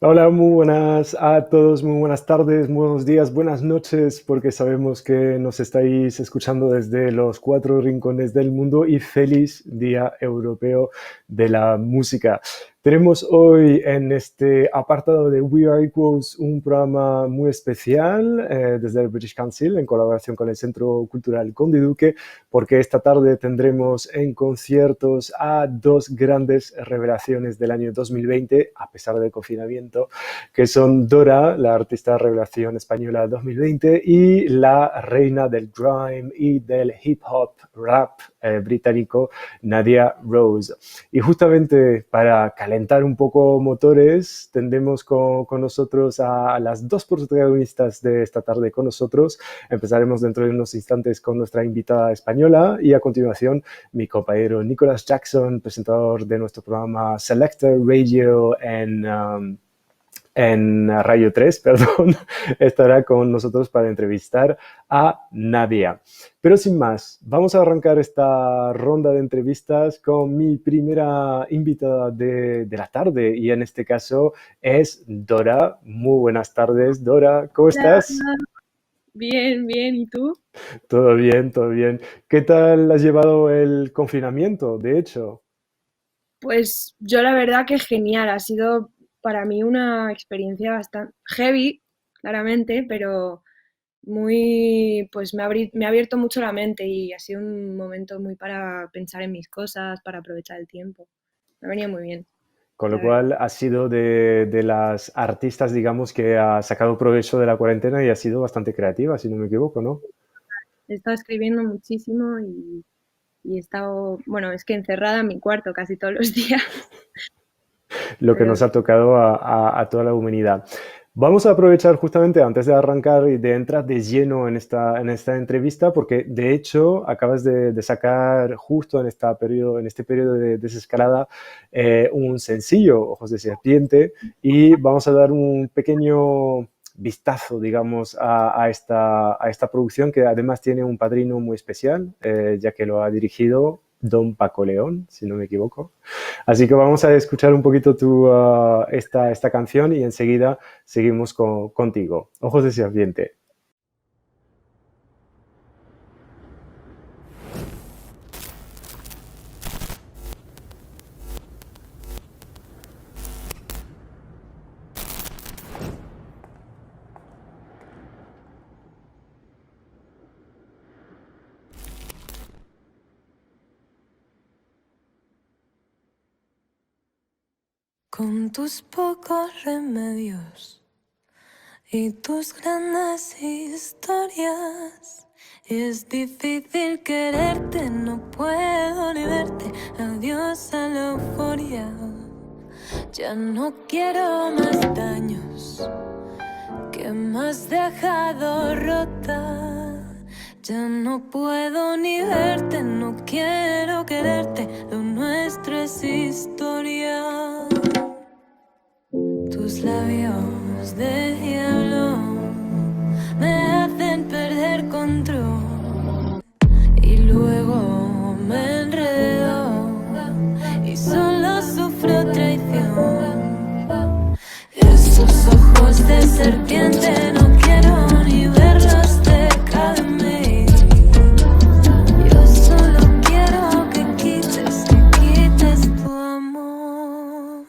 Hola, muy buenas a todos, muy buenas tardes, muy buenos días, buenas noches, porque sabemos que nos estáis escuchando desde los cuatro rincones del mundo y feliz Día Europeo de la Música. Tenemos hoy en este apartado de We Are Equals un programa muy especial desde el British Council en colaboración con el Centro Cultural Conde Duque, porque esta tarde tendremos en conciertos a dos grandes revelaciones del año 2020, a pesar del confinamiento, que son Dora, la artista revelación española 2020, y la reina del grime y del hip hop rap británico, Nadia Rose. Y justamente para calentar un poco motores, tendremos con nosotros a las dos protagonistas de esta tarde con nosotros. Empezaremos dentro de unos instantes con nuestra invitada española y a continuación mi compañero Nicholas Jackson, presentador de nuestro programa Selector Radio en Radio 3, perdón, estará con nosotros para entrevistar a Nadia. Pero sin más, vamos a arrancar esta ronda de entrevistas con mi primera invitada de la tarde y en este caso es Dora. Muy buenas tardes, Dora, ¿cómo Hola, estás? bien, bien, ¿y tú? Todo bien, todo bien. ¿Qué tal has llevado el confinamiento, de hecho? Pues yo la verdad que genial, ha sido para mí una experiencia bastante heavy, claramente, pero muy, pues me ha abierto mucho la mente y ha sido un momento muy para pensar en mis cosas, para aprovechar el tiempo. Me ha venido muy bien, Con lo la verdad. cual, has sido de las artistas, digamos, que ha sacado provecho de la cuarentena y ha sido bastante creativa, si no me equivoco, ¿no? He estado escribiendo muchísimo y he estado, bueno, es que encerrada en mi cuarto casi todos los días, Lo que pero nos ha tocado a toda la humanidad. Vamos a aprovechar justamente antes de arrancar y de entrar de lleno en esta entrevista, porque de hecho acabas de sacar justo en este periodo de desescalada un sencillo, Ojos de Serpiente, y vamos a dar un pequeño vistazo, digamos, a esta producción que además tiene un padrino muy especial, ya que lo ha dirigido Don Paco León, si no me equivoco. Así que vamos a escuchar un poquito esta canción y enseguida seguimos contigo. Ojos de serpiente. Con tus pocos remedios y tus grandes historias, es difícil quererte, no puedo ni verte. Adiós a la euforia. Ya no quiero más daños que me has dejado rota. Ya no puedo ni verte, no quiero quererte. Lo nuestro es historia. Tus labios de diablo me hacen perder control y luego me enredo y solo sufro traición. Esos ojos de serpiente no quiero ni verlos cerca de mí. Yo solo quiero que quites tu amor.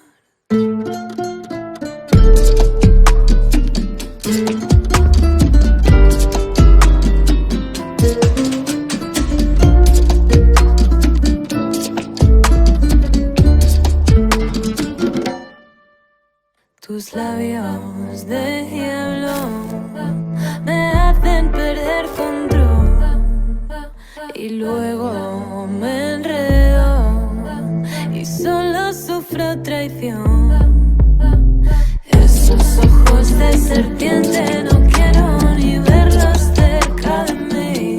Tus labios de diablo me hacen perder control y luego me enredo y solo sufro traición. Esos ojos de serpiente no quiero ni verlos cerca de mí.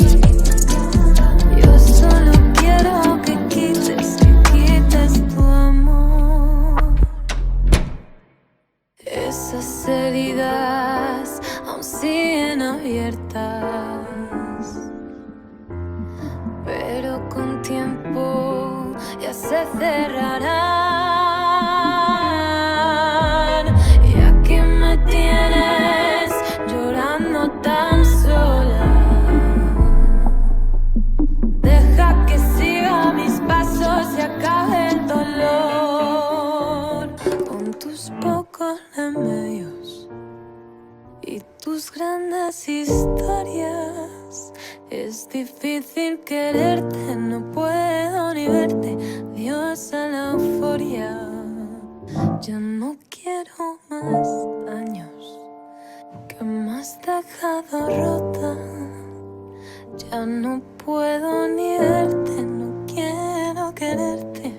Yo solo quiero que quites tu amor. Esas heridas aún siguen abiertas, pero con tiempo ya se cerrarán. Ya y tus grandes historias. Es difícil quererte, no puedo ni verte. Dios a la euforia. Ya no quiero más daños que me has dejado rota. Ya no puedo ni verte, no quiero quererte.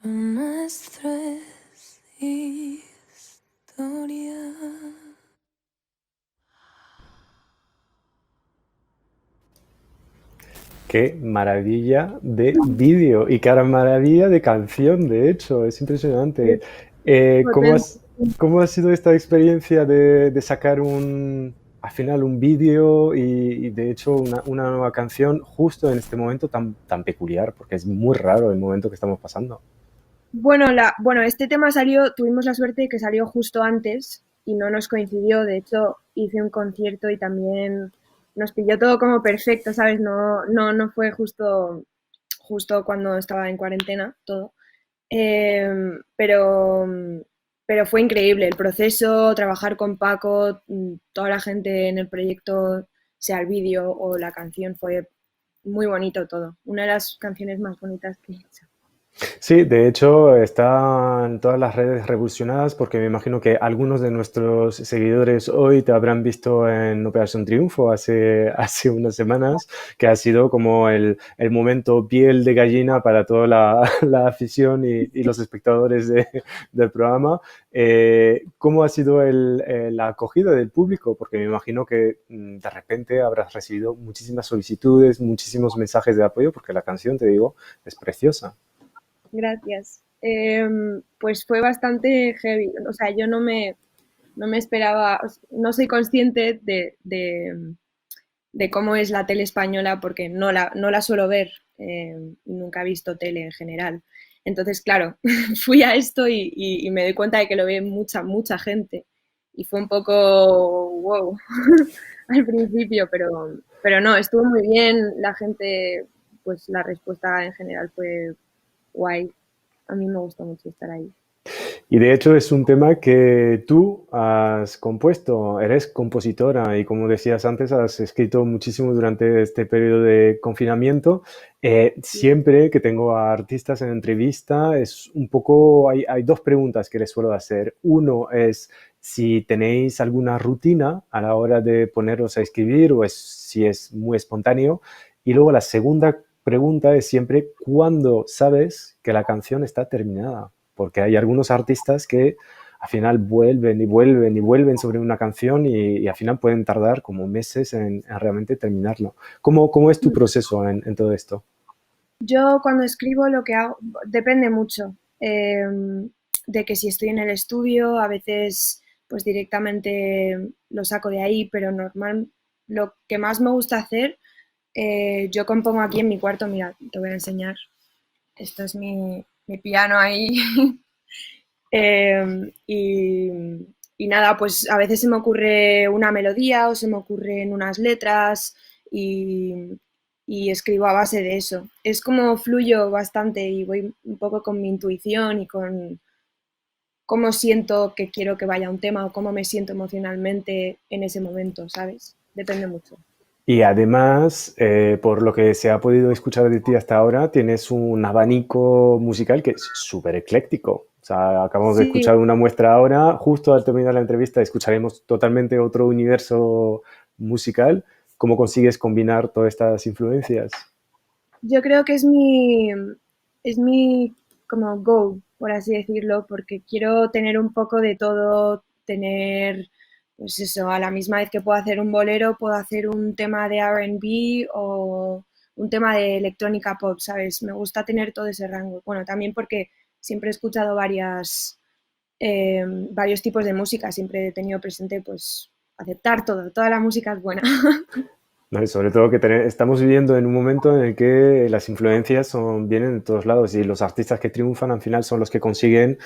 Lo nuestro es historia. Qué maravilla de vídeo y qué maravilla de canción, de hecho, es impresionante. ¿Cómo Potente. cómo ha sido esta experiencia de sacar al final un vídeo y de hecho una nueva canción justo en este momento tan peculiar? Porque es muy raro el momento que estamos pasando. Bueno, este tema salió, tuvimos la suerte de que salió justo antes y no nos coincidió. De hecho, hice un concierto y también nos pilló todo como perfecto, ¿sabes? No fue justo cuando estaba en cuarentena todo. Pero, pero fue increíble el proceso, trabajar con Paco, toda la gente en el proyecto, sea el vídeo o la canción, fue muy bonito todo. Una de las canciones más bonitas que he hecho. Sí, de hecho están todas las redes revolucionadas porque me imagino que algunos de nuestros seguidores hoy te habrán visto en Operación Triunfo hace unas semanas, que ha sido como el momento piel de gallina para toda la afición y los espectadores del programa. ¿Cómo ha sido la acogida del público? Porque me imagino que de repente habrás recibido muchísimas solicitudes, muchísimos mensajes de apoyo, porque la canción, te digo, es preciosa. Gracias. Pues fue bastante heavy. O sea, yo no me esperaba, no soy consciente de cómo es la tele española porque no la suelo ver, nunca he visto tele en general. Entonces, claro, fui a esto y me doy cuenta de que lo ve mucha gente. Y fue un poco wow al principio, pero no, estuvo muy bien. La gente, pues la respuesta en general fue guay. A mí me gusta mucho estar ahí. Y de hecho es un tema que tú has compuesto, eres compositora y como decías antes, has escrito muchísimo durante este periodo de confinamiento. Siempre que tengo a artistas en entrevista, es un poco, hay dos preguntas que les suelo hacer. Uno es si tenéis alguna rutina a la hora de poneros a escribir o si es muy espontáneo. Y luego la segunda pregunta es siempre cuándo sabes que la canción está terminada, porque hay algunos artistas que al final vuelven y vuelven y vuelven sobre una canción y al final pueden tardar como meses en realmente terminarlo. ¿Cómo es tu proceso en todo esto? Yo cuando escribo lo que hago depende mucho de que si estoy en el estudio, a veces pues directamente lo saco de ahí, pero normal, lo que más me gusta hacer, yo compongo aquí en mi cuarto, mira, te voy a enseñar. Esto es mi piano ahí. Y, y nada, pues a veces se me ocurre una melodía o se me ocurren unas letras y escribo a base de eso. Es como fluyo bastante y voy un poco con mi intuición y con cómo siento que quiero que vaya un tema o cómo me siento emocionalmente en ese momento, ¿sabes? Depende mucho. Y además, por lo que se ha podido escuchar de ti hasta ahora, tienes un abanico musical que es súper ecléctico. O sea, acabamos de Sí, escuchar una muestra ahora, justo al terminar la entrevista escucharemos totalmente otro universo musical. ¿Cómo consigues combinar todas estas influencias? yo creo que es mi como goal, por así decirlo, porque quiero tener un poco de todo, tener, pues eso, a la misma vez que puedo hacer un bolero, puedo hacer un tema de R&B o un tema de electrónica pop, ¿sabes? Me gusta tener todo ese rango. Bueno, también porque siempre he escuchado varios tipos de música, siempre he tenido presente, pues, aceptar todo, toda la música es buena. ¿No? Y sobre todo que estamos viviendo en un momento en el que las influencias vienen de todos lados y los artistas que triunfan al final son los que consiguen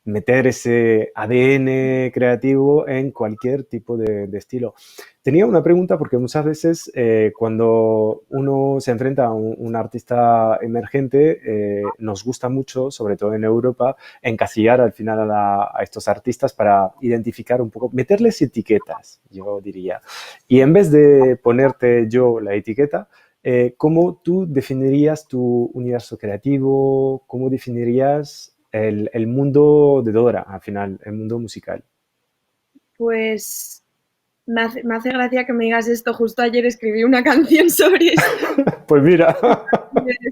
meter ese ADN creativo en cualquier tipo de estilo. Tenía una pregunta porque muchas veces cuando uno se enfrenta a un artista emergente, nos gusta mucho, sobre todo en Europa, encasillar al final a estos artistas para identificar un poco, meterles etiquetas, yo diría. Y en vez de ponerte yo la etiqueta, ¿cómo tú definirías tu universo creativo? ¿Cómo definirías el mundo de Dora, al final, el mundo musical? Pues me hace gracia que me digas esto. Justo ayer escribí una canción sobre esto, Pues mira,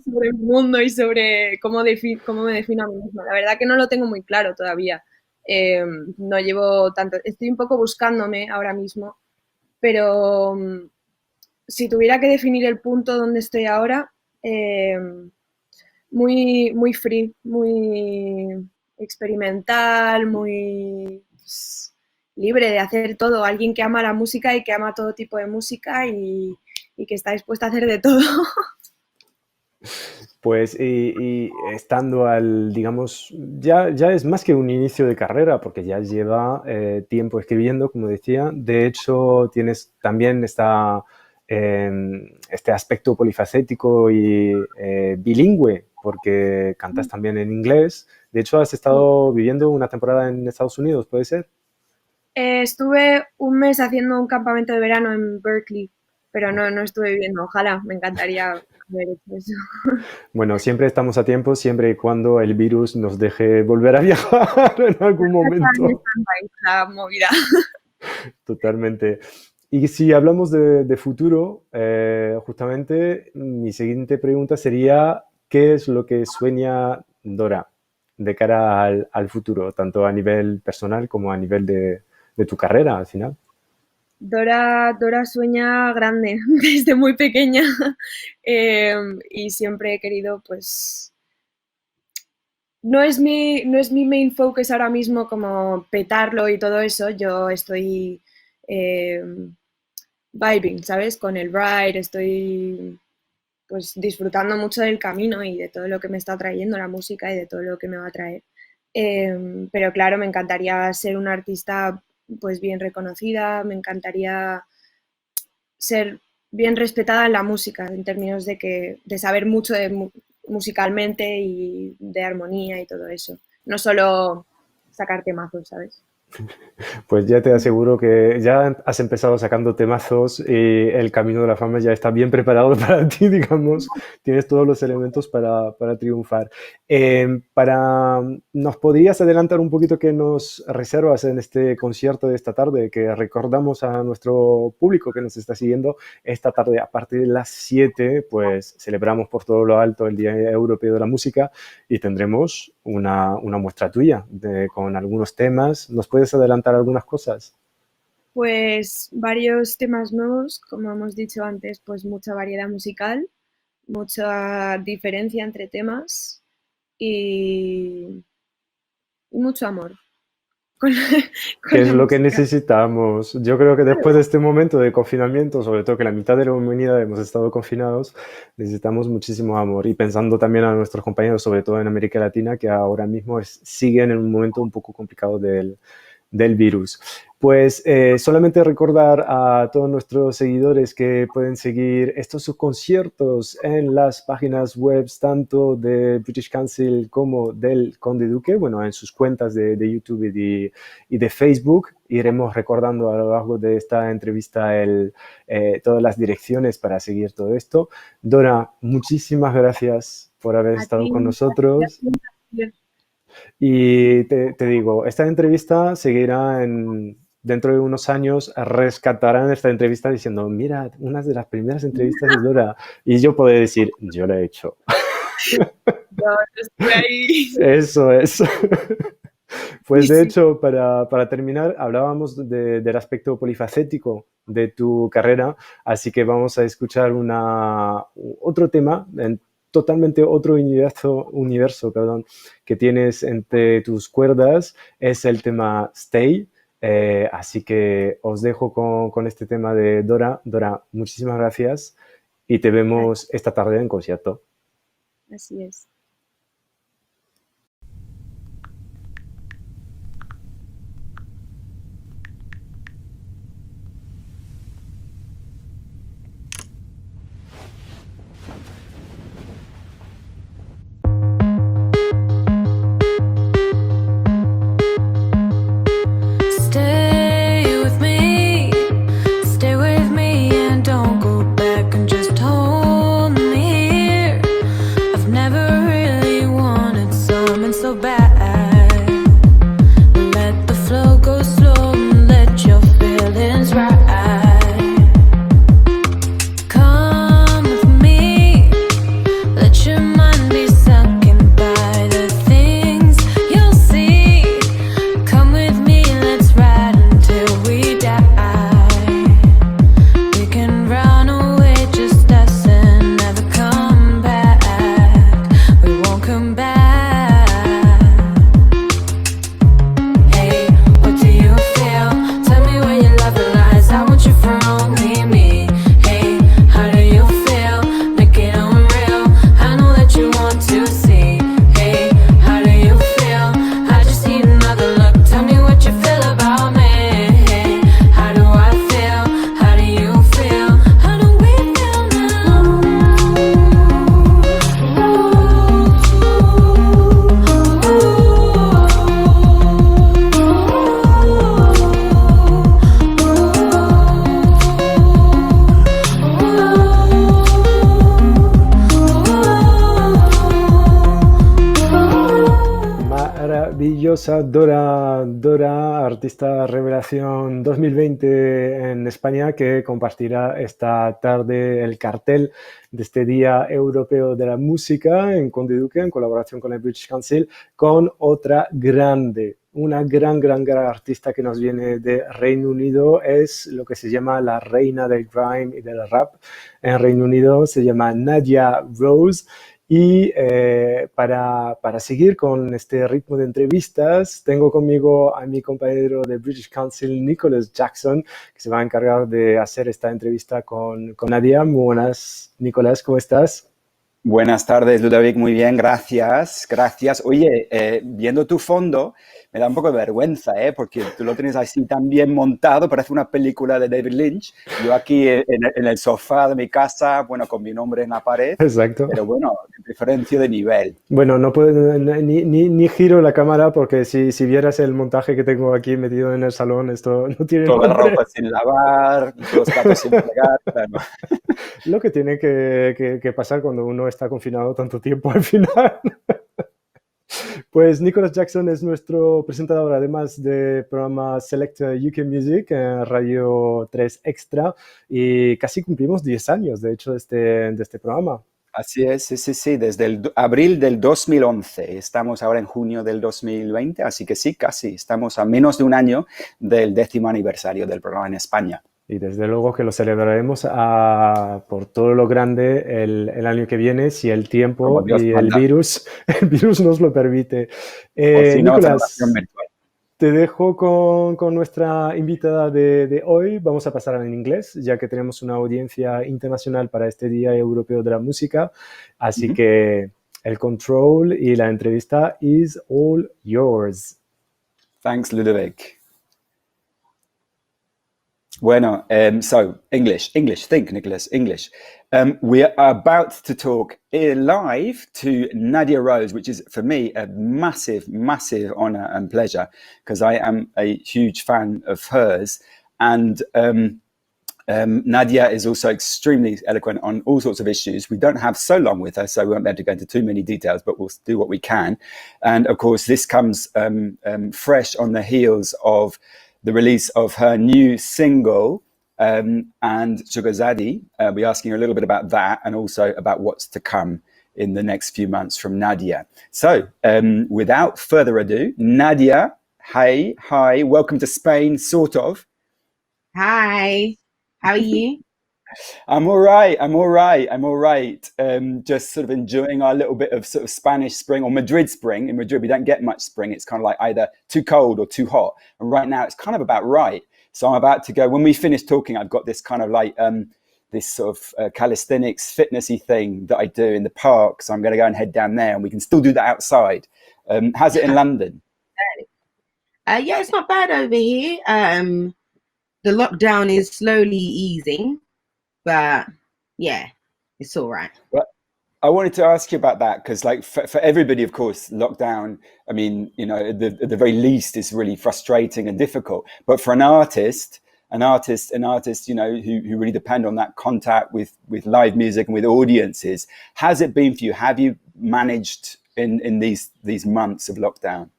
sobre el mundo y sobre cómo me defino a mí misma. La verdad que no lo tengo muy claro todavía. No llevo tanto, estoy un poco buscándome ahora mismo, pero si tuviera que definir el punto donde estoy ahora, muy free, muy experimental, muy libre de hacer todo. Alguien que ama la música y que ama todo tipo de música y que está dispuesta a hacer de todo. pues y estando al, digamos, ya es más que un inicio de carrera, porque ya lleva tiempo escribiendo, como decía. De hecho, tienes también este aspecto polifacético y bilingüe, porque cantas también en inglés. De hecho, has estado viviendo una temporada en Estados Unidos, ¿puede ser? Estuve un mes haciendo un campamento de verano en Berkeley, pero no estuve viviendo. Ojalá, me encantaría haber hecho eso. Bueno, siempre estamos a tiempo, siempre y cuando el virus nos deje volver a viajar en algún momento. La movida. Totalmente. Y si hablamos de futuro, justamente mi siguiente pregunta sería, ¿qué es lo que sueña Dora de cara al futuro, tanto a nivel personal como a nivel de tu carrera al final? Dora sueña grande desde muy pequeña y siempre he querido, pues, no es mi main focus ahora mismo como petarlo y todo eso. Yo estoy eh, vibing, ¿sabes? Con el ride, estoy pues disfrutando mucho del camino y de todo lo que me está trayendo la música y de todo lo que me va a traer. Pero claro, me encantaría ser una artista pues bien reconocida, me encantaría ser bien respetada en la música, en términos de saber mucho musicalmente y de armonía y todo eso. No solo sacar temazos, ¿sabes? Pues ya te aseguro que ya has empezado sacando temazos y el camino de la fama ya está bien preparado para ti, digamos. Tienes todos los elementos para triunfar. ¿Nos podrías adelantar un poquito qué nos reservas en este concierto de esta tarde? Que recordamos a nuestro público que nos está siguiendo esta tarde a partir de las 7, pues celebramos por todo lo alto el Día Europeo de la Música y tendremos una muestra tuya con algunos temas. ¿Nos puedes adelantar algunas cosas? Pues varios temas nuevos, como hemos dicho antes, pues mucha variedad musical, mucha diferencia entre temas y mucho amor con la, ¿Qué con es la lo que música. necesitamos? Yo creo que después de este momento de confinamiento, sobre todo que la mitad de la humanidad hemos estado confinados, necesitamos muchísimo amor. Y pensando también a nuestros compañeros, sobre todo en América Latina, que ahora mismo siguen en un momento un poco complicado del virus. Pues solamente recordar a todos nuestros seguidores que pueden seguir estos subconciertos en las páginas web tanto de British Council como del Conde Duque, bueno, en sus cuentas de YouTube y de Facebook. Iremos recordando a lo largo de esta entrevista todas las direcciones para seguir todo esto. Dora, muchísimas gracias por haber A estado ti, con gracias. nosotros. Y te digo, esta entrevista seguirá dentro de unos años, rescatarán esta entrevista diciendo, mira, una de las primeras entrevistas de Dora. Y yo podré decir, yo la he hecho. Yo estuve ahí. Eso es. Sí, Pues de sí. hecho, para terminar, hablábamos del aspecto polifacético de tu carrera, así que vamos a escuchar otro tema, totalmente otro universo, perdón, que tienes entre tus cuerdas, es el tema Stay. Así que os dejo con este tema de Dora. Dora, muchísimas gracias y te vemos esta tarde en concierto. Así es. tenemos a Dora, artista revelación 2020 en España, que compartirá esta tarde el cartel de este Día Europeo de la Música en Conde Duque, en colaboración con el British Council, con otra grande, una gran artista que nos viene de Reino Unido. Es lo que se llama la reina del grime y del rap en Reino Unido. Se llama Nadia Rose. Y para seguir con este ritmo de entrevistas, tengo conmigo a mi compañero de British Council, Nicholas Jackson, que se va a encargar de hacer esta entrevista con Nadia. Muy buenas, Nicholas, ¿cómo estás? Buenas tardes, Ludovic, muy bien, gracias. Oye, viendo tu fondo, me da un poco de vergüenza, porque tú lo tienes así tan bien montado, parece una película de David Lynch. Yo aquí en el sofá de mi casa, bueno, con mi nombre en la pared. Exacto. Pero bueno, diferencia de nivel. Bueno, no puedo, ni giro la cámara porque si vieras el montaje que tengo aquí metido en el salón, esto no tiene Toda la nombre. ropa sin lavar, los platos sin fregar, claro. Lo que tiene que pasar cuando uno está confinado tanto tiempo al final. Pues Nicholas Jackson es nuestro presentador, además de programa Select UK Music en Radio 3 Extra, y casi cumplimos 10 años, de hecho, de este programa. Así es, sí, desde el abril del 2011, estamos ahora en junio del 2020, así que sí, casi, estamos a menos de un año del 10º aniversario del programa en España. Y desde luego que lo celebraremos por todo lo grande el año que viene, si el tiempo y el virus nos lo permite. Si no, Nicolás, te dejo con nuestra invitada de hoy. Vamos a pasar en inglés, ya que tenemos una audiencia internacional para este Día Europeo de la Música. Así que el control y la entrevista is all yours. Thanks, Ludovic. Bueno, so English, think, Nicholas, English. We are about to talk live to Nadia Rose, which is for me a massive honor and pleasure because I am a huge fan of hers. And Nadia is also extremely eloquent on all sorts of issues. We don't have so long with her, so we won't be able to go into too many details, but we'll do what we can. And of course, this comes fresh on the heels of the release of her new single, and Shugazadi. We'll be asking her a little bit about that and also about what's to come in the next few months from Nadia. So without further ado, Nadia, hi, welcome to Spain, sort of. Hi, how are you? I'm all right. Just sort of enjoying our little bit of sort of Spanish spring or Madrid spring. In Madrid, we don't get much spring. It's kind of like either too cold or too hot. And right now it's kind of about right. So I'm about to go, when we finish talking, I've got this kind of like, this sort of calisthenics fitnessy thing that I do in the park. So I'm going to go and head down there and we can still do that outside. How's it in London? Yeah, it's not bad over here. The lockdown is slowly easing. But yeah, it's all right. Well, I wanted to ask you about that because, like, for everybody, of course, lockdown, I mean, you know, at the very least is really frustrating and difficult. But for an artist, you know, who really depend on that contact with live music and with audiences, how's it been for you? Have you managed in these months of lockdown?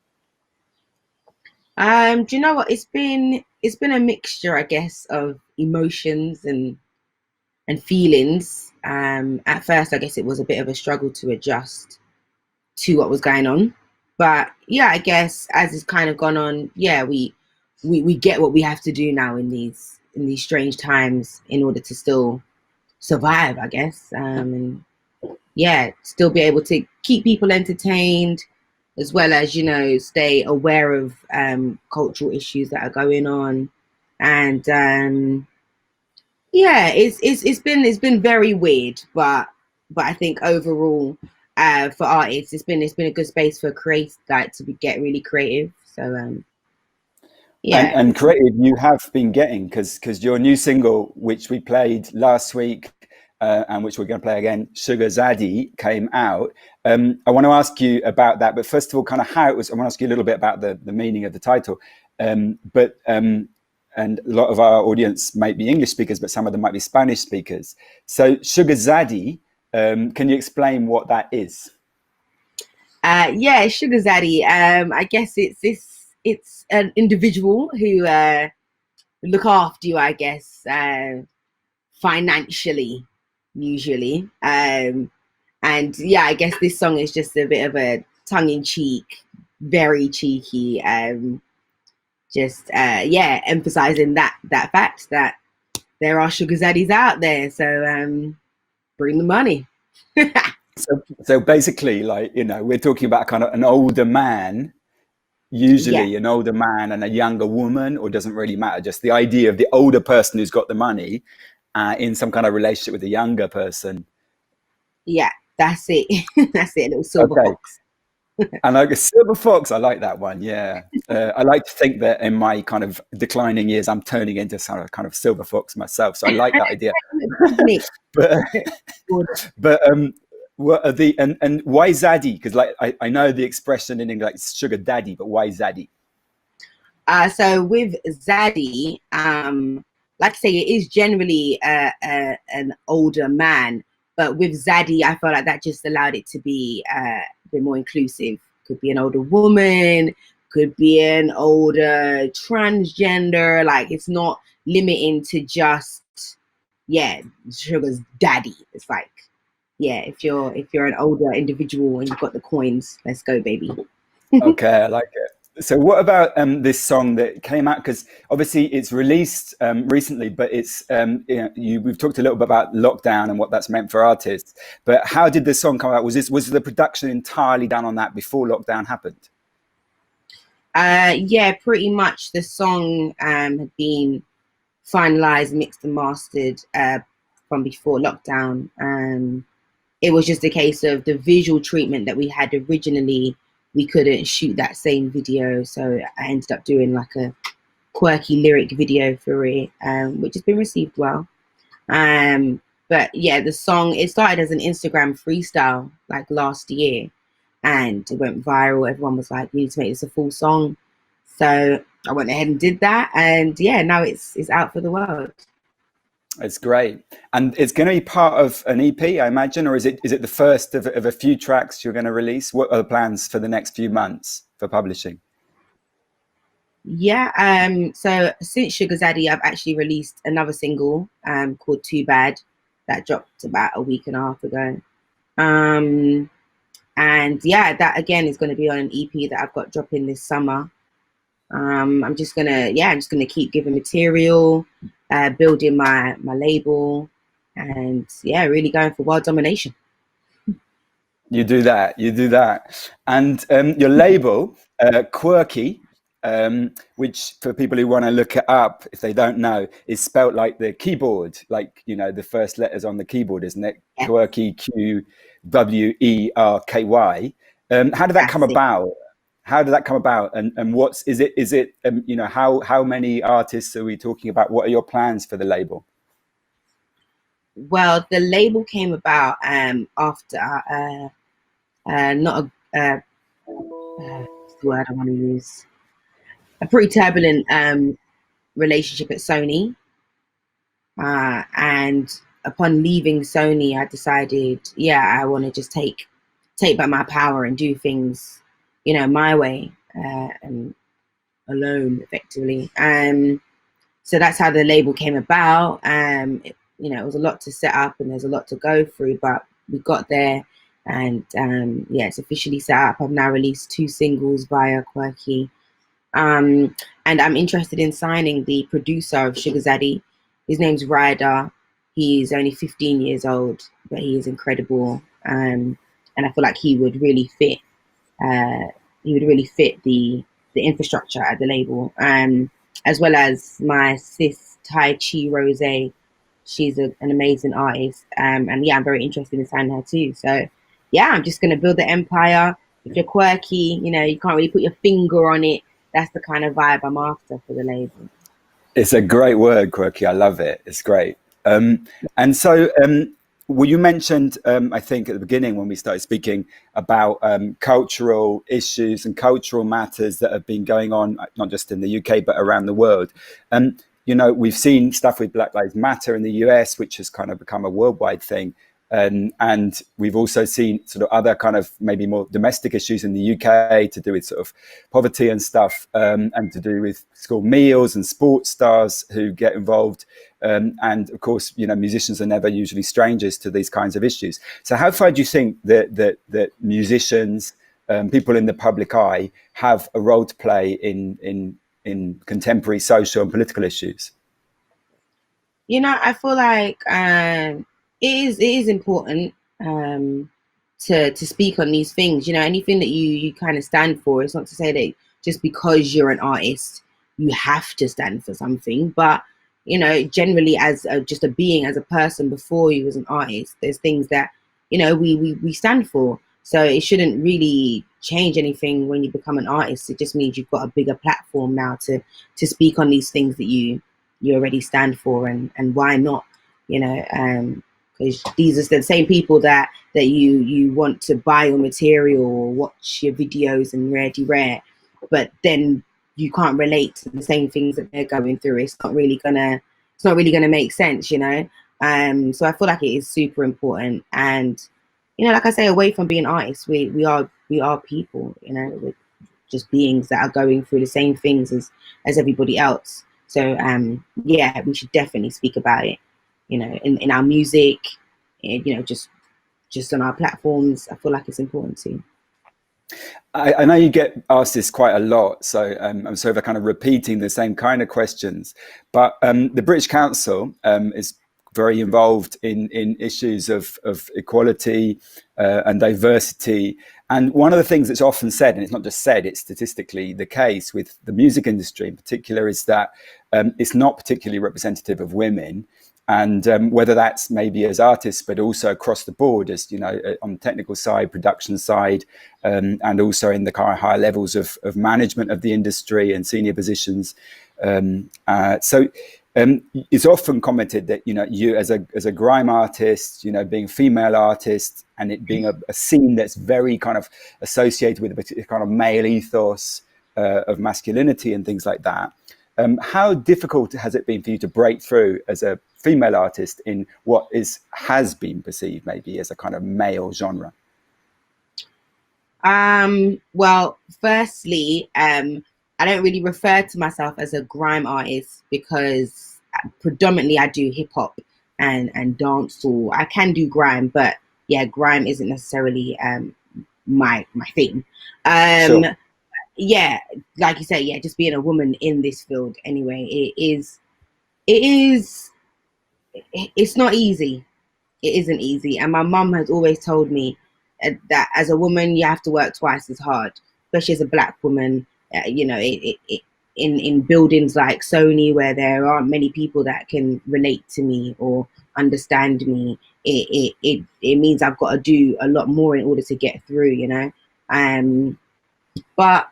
Do you know what? It's been a mixture, I guess, of emotions and feelings. At first, I guess it was a bit of a struggle to adjust to what was going on. But yeah, I guess as it's kind of gone on, yeah, we get what we have to do now in these strange times in order to still survive, I guess. And yeah, still be able to keep people entertained, as well as, you know, stay aware of cultural issues that are going on. And yeah, it's been very weird, but I think overall, for artists, it's been a good space for get really creative. So yeah, and creative you have been getting because your new single, which we played last week, and which we're going to play again, Shugazadi, came out. I want to ask you about that, but first of all, kind of how it was. I want to ask you a little bit about the meaning of the title, and a lot of our audience might be English speakers, but some of them might be Spanish speakers. So Shugazadi, can you explain what that is? Yeah, sugar daddy. I guess it's an individual who look after you, I guess, financially, usually. And yeah, I guess this song is just a bit of a tongue-in-cheek, very cheeky, yeah, emphasizing that fact that there are sugar daddies out there. So bring the money. So basically, like, you know, we're talking about kind of an older man, usually an older man and a younger woman, or doesn't really matter, just the idea of the older person who's got the money in some kind of relationship with a younger person. Yeah, that's it. That's it, a little silver fox. And like a silver fox, I like that one. Yeah. I like to think that in my kind of declining years, I'm turning into some kind of silver fox myself. So I like that idea. but what are the and why zaddy? Because like I know the expression in English, like sugar daddy, but why zaddy? So with zaddy, like I say, it is generally an older man, but with zaddy, I felt like that just allowed it to be a bit more inclusive. Could be an older woman, could be an older transgender. Like, it's not limiting to just sugar's daddy. It's like, yeah, if you're an older individual and you've got the coins, let's go, baby. Okay, I like it. So what about this song that came out? Because obviously it's released recently, but it's we've talked a little bit about lockdown and what that's meant for artists. But how did the song come out? Was the production entirely done on that before lockdown happened? Yeah, pretty much. The song had been finalized, mixed and mastered from before lockdown. It was just a case of the visual treatment that we had originally. We couldn't shoot that same video, so I ended up doing like a quirky lyric video for it, which has been received well. But yeah, the song, it started as an Instagram freestyle like last year, and it went viral. Everyone was like, "You need to make this a full song." So I went ahead and did that, and yeah, now it's out for the world. It's great. And it's going to be part of an EP, I imagine, or is it the first of a few tracks you're going to release? What are the plans for the next few months for publishing? Yeah, so since Sugar Zaddy, I've actually released another single called Too Bad that dropped about a week and a half ago. And yeah, that again is going to be on an EP that I've got dropping this summer. I'm just gonna keep giving material, building my label, and yeah, really going for world domination. You do that. And your label, Quirky, which for people who want to look it up, if they don't know, is spelt like the keyboard, like, you know, the first letters on the keyboard, isn't it? Yeah. Quirky, QWERKY. How did that come about? How did that come about? And is it you know, how many artists are we talking about? What are your plans for the label? Well, the label came about after not a what's the word I want to use? A pretty turbulent relationship at Sony. And upon leaving Sony, I decided, I want to just take back my power and do things, you know, my way and alone, effectively. So that's how the label came about. It was a lot to set up and there's a lot to go through, but we got there, and it's officially set up. I've now released 2 singles via Quirky. And I'm interested in signing the producer of Sugar Zaddy. His name's Ryder. He's only 15 years old, but he is incredible. And I feel like he would really fit the infrastructure at the label, as well as my sis Tai Chi Rose. She's an amazing artist, and I'm very interested in signing her too. So I'm just gonna build the empire. If you're quirky, you know, you can't really put your finger on it. That's the kind of vibe I'm after for the label. It's a great word, quirky. I love it. It's great. And so, well, you mentioned, I think at the beginning when we started speaking about cultural issues and cultural matters that have been going on, not just in the UK, but around the world. You know, we've seen stuff with Black Lives Matter in the US, which has kind of become a worldwide thing. And we've also seen sort of other kind of maybe more domestic issues in the UK to do with sort of poverty and stuff, and to do with school meals and sports stars who get involved. And of course, you know, musicians are never usually strangers to these kinds of issues. So how far do you think that musicians, people in the public eye, have a role to play in contemporary social and political issues? You know, I feel like it is important to speak on these things. You know, anything that you kind of stand for. It's not to say that just because you're an artist, you have to stand for something. But, you know, generally as just a being, as a person before you was an artist, there's things that, you know, we stand for. So it shouldn't really change anything when you become an artist. It just means you've got a bigger platform now to speak on these things that you already stand for, and why not, you know, because these are the same people that you want to buy your material or watch your videos and rare, but then you can't relate to the same things that they're going through. It's not really gonna make sense, you know. So I feel like it is super important. And, you know, like I say, away from being artists, we are people, you know, we're just beings that are going through the same things as everybody else. So yeah, we should definitely speak about it, you know, in our music, you know, just on our platforms. I feel like it's important too. I know you get asked this quite a lot, so I'm sorry for kind of repeating the same kind of questions, but the British Council is very involved in issues of equality and diversity. And one of the things that's often said, and it's not just said, it's statistically the case with the music industry in particular, is that it's not particularly representative of women. And whether that's maybe as artists, but also across the board, as, you know, on the technical side, production side, and also in the kind of higher levels of management of the industry and senior positions. So it's often commented that, you know, you as a grime artist, you know, being a female artist, and it being a scene that's very kind of associated with a kind of male ethos of masculinity and things like that. How difficult has it been for you to break through as a female artist in what has been perceived maybe as a kind of male genre? Well, firstly, I don't really refer to myself as a grime artist because predominantly I do hip hop and dancehall. I can do grime, but yeah, grime isn't necessarily my thing. Sure. Yeah, like you say, yeah, just being a woman in this field anyway, it's not easy. It isn't easy. And my mum has always told me that as a woman, you have to work twice as hard, especially as a black woman. You know, in buildings like Sony, where there aren't many people that can relate to me or understand me, it means I've got to do a lot more in order to get through, you know. But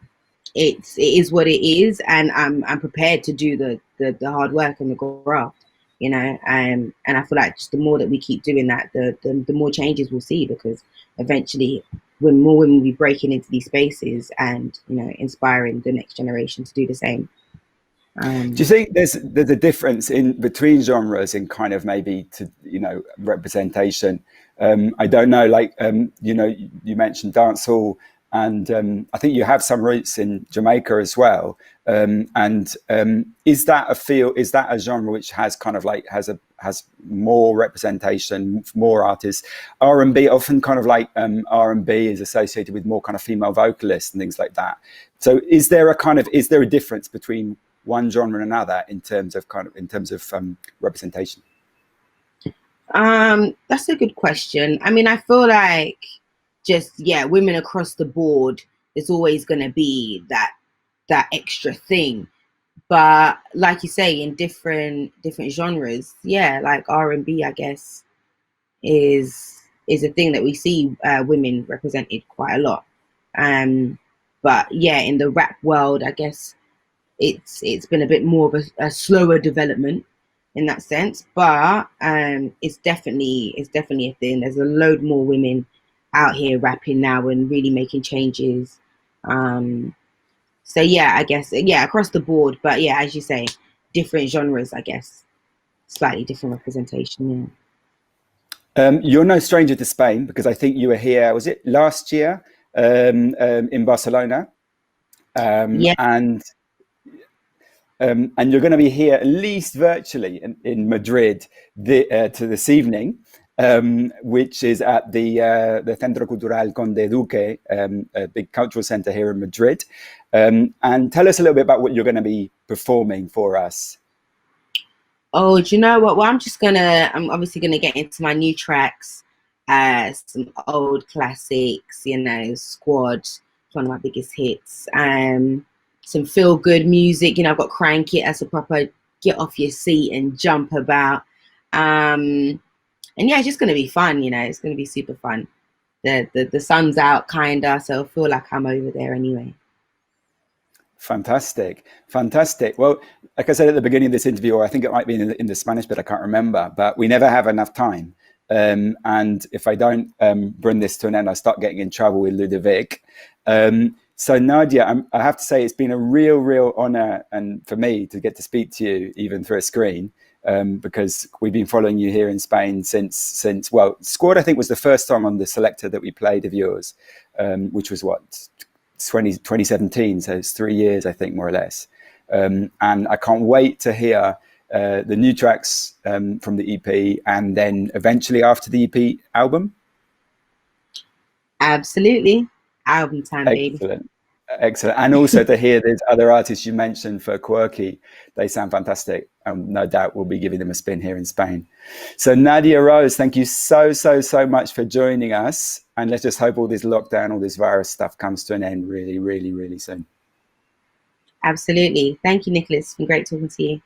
it is what it is, and I'm prepared to do the hard work and the graft, you know. And I feel like just the more that we keep doing that, the more changes we'll see, because eventually when more women will be breaking into these spaces and, you know, inspiring the next generation to do the same. Do you think there's a difference in between genres in kind of maybe to, you know, representation? I don't know, like, you know, you mentioned dancehall, and I think you have some roots in Jamaica as well. And is that a genre which has kind of like has more representation, more artists? R&B often kind of like R&B is associated with more kind of female vocalists and things like that. So is there a difference between one genre and another in terms of representation? That's a good question. I mean, I feel like women across the board, there's always going to be that extra thing. But like you say, in different genres, yeah, like R&B, I guess, is a thing that we see women represented quite a lot. But yeah, in the rap world, I guess it's been a bit more of a slower development in that sense. But it's definitely a thing. There's a load more women out here rapping now and really making changes. So yeah, I guess, yeah, across the board. But yeah, as you say, different genres, I guess, slightly different representation. You're no stranger to Spain because I think you were here, was it last year in Barcelona? Yeah. And you're going to be here at least virtually in Madrid to this evening, which is at the Centro Cultural Conde Duque, a big cultural centre here in Madrid. And tell us a little bit about what you're going to be performing for us. Oh, do you know what? Well, I'm obviously gonna get into my new tracks, some old classics, you know, Squad, it's one of my biggest hits. Some feel good music, you know, I've got Crank It as a proper get off your seat and jump about. And yeah, it's just gonna be fun, you know, it's gonna be super fun. The sun's out kinda, so I feel like I'm over there anyway. Fantastic. Well, like I said at the beginning of this interview, or I think it might be in the Spanish bit, I can't remember, but we never have enough time. And if I don't bring this to an end, I start getting in trouble with Ludovic. So Nadia, I have to say it's been a real honor and for me to get to speak to you even through a screen, because we've been following you here in Spain since well, Squad I think was the first song on the selector that we played of yours, which was what, 2017, so it's 3 years I think, more or less. And I can't wait to hear the new tracks from the EP, and then eventually after the EP, album. Absolutely, album time, baby. Excellent. And also to hear these other artists you mentioned for Quirky, they sound fantastic, and no doubt we'll be giving them a spin here in Spain. So Nadia Rose, thank you so much for joining us, and let's just hope all this lockdown, all this virus stuff comes to an end really soon. Absolutely. Thank you, Nicholas. It's been great talking to you.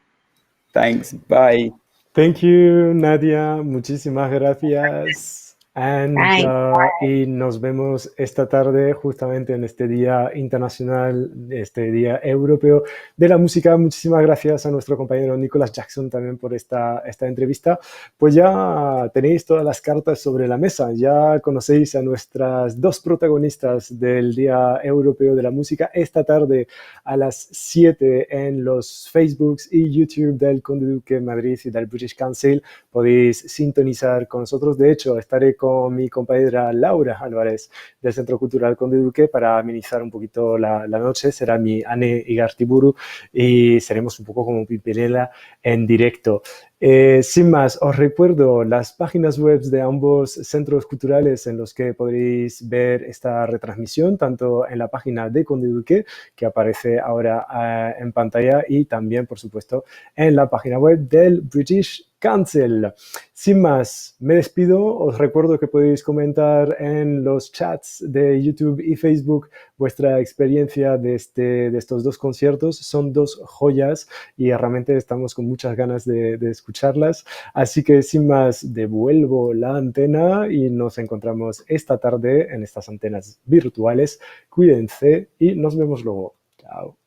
Thanks. Bye. Thank you, Nadia. Muchísimas gracias. Y nos vemos esta tarde justamente en este Día Internacional, este Día Europeo de la Música. Muchísimas gracias a nuestro compañero Nicholas Jackson también por esta entrevista. Pues ya tenéis todas las cartas sobre la mesa, ya conocéis a nuestras dos protagonistas del Día Europeo de la Música. Esta tarde a las 7 en los Facebooks y YouTube del Conde Duque Madrid y del British Council podéis sintonizar con nosotros. De hecho, estaré con mi compañera Laura Álvarez del Centro Cultural Conde Duque para amenizar un poquito la noche. Será mi Ane Igartiburu y seremos un poco como Pimpinela en directo. Sin más, os recuerdo las páginas web de ambos centros culturales en los que podréis ver esta retransmisión, tanto en la página de Conde Duque, que aparece ahora en pantalla, y también, por supuesto, en la página web del British Council. Sin más, me despido. Os recuerdo que podéis comentar en los chats de YouTube y Facebook vuestra experiencia de estos dos conciertos. Son dos joyas y realmente estamos con muchas ganas de escucharlas. Así que sin más, devuelvo la antena y nos encontramos esta tarde en estas antenas virtuales. Cuídense y nos vemos luego. Chao.